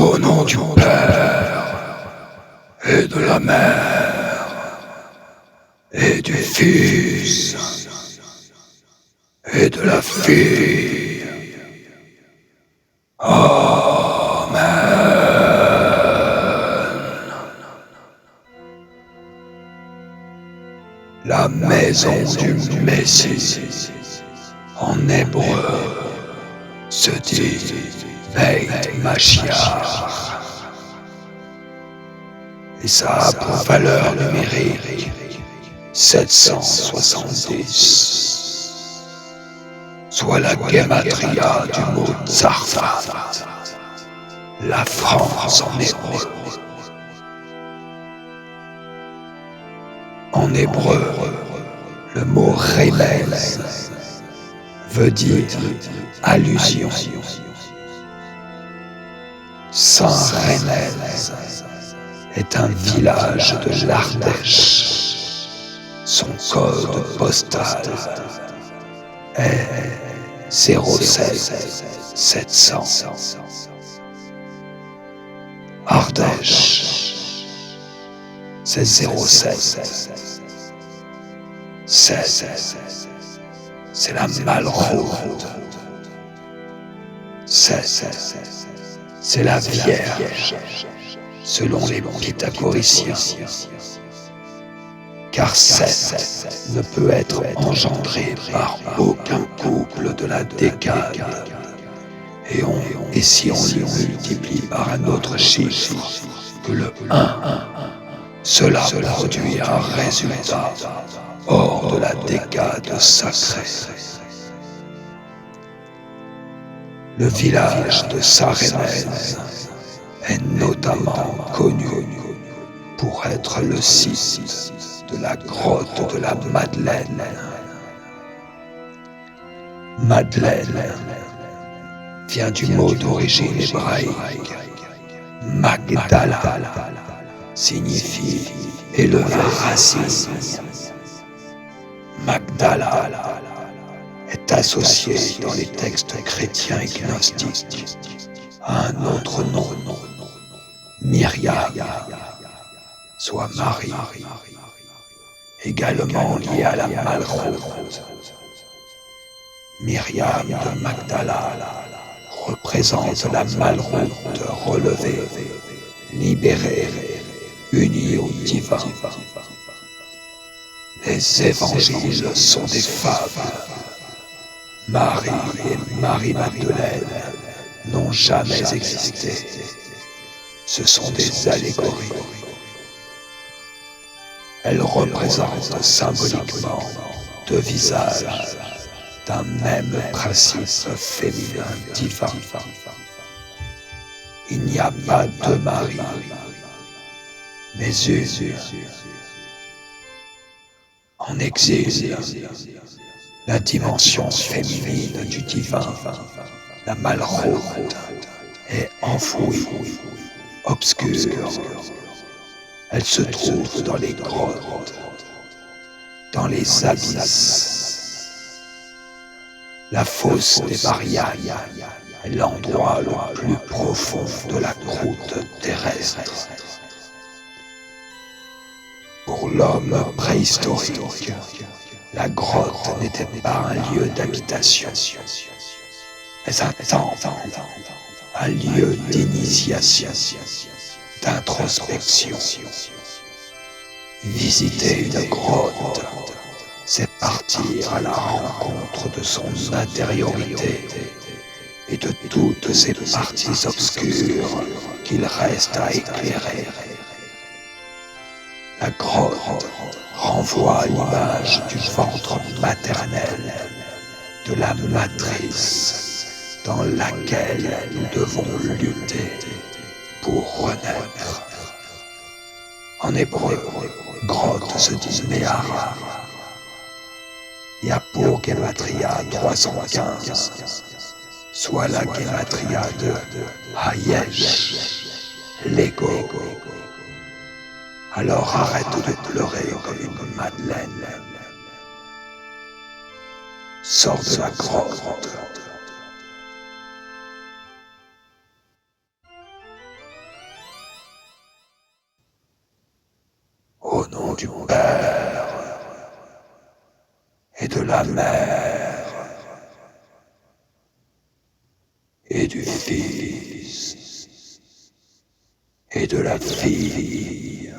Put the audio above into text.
Au nom du Père et de la Mère et du Fils et de la Fille. Amen. La maison du Messie, en hébreu, se dit Beit Mashiach. Et ça a pour valeur numérique 770, soit la gematria du mot Tzarfat, la France en hébreu. En hébreu, le mot Remez veut dire allusion. Saint-Remez est un village de l'Ardèche. Son code postal est 07700. Ardèche, c'est 07. 7, c'est la malraude. 7, c'est la Vierge, selon les pythagoriciens. Car 7 ne peut être engendré par aucun couple de la décade. Et si on le multiplie par un autre chiffre que le 1, cela produit un résultat hors de la décade sacrée. Le village de Saint-Remez est notamment connu pour être le site de la grotte de la Madeleine. Madeleine vient du mot d'origine hébraïque. Magdala signifie élever racine. Magdala est associé dans les textes chrétiens et gnostiques à un autre nom, Myriam, soit Marie, également liée à la malraude. Myriam de Magdala représente la malraude relevée, libérée, unie au divin. Les évangiles sont des fables. Marie et Marie-Madeleine n'ont jamais existé. Ce sont des allégories. Elles représentent symboliquement deux visages d'un même principe féminin divin. Il n'y a pas deux Marie, mais une. En exil, la dimension féminine du divin, la malraude, est enfouie, obscure. Elle se trouve dans les grottes, dans les abysses. La fosse des Mariannes est l'endroit le plus profond de la croûte terrestre. Pour l'homme préhistorique, la grotte n'était pas un lieu d'habitation, mais un temple, un lieu d'initiation, d'introspection. Visiter une grotte, c'est partir à la rencontre de son intériorité et de toutes ces parties obscures qu'il reste à éclairer. La grotte renvoie à l'image du ventre maternel, de la matrice dans laquelle nous devons lutter pour renaître. En hébreu, grotte se dit Méhara. Yapur Gematria 315, soit la Gematria de Hayesh, l'ego. Alors arrête de pleurer comme une Madeleine. Sors de la grotte. nom du Père et de la Mère et du Fils et de la Fille.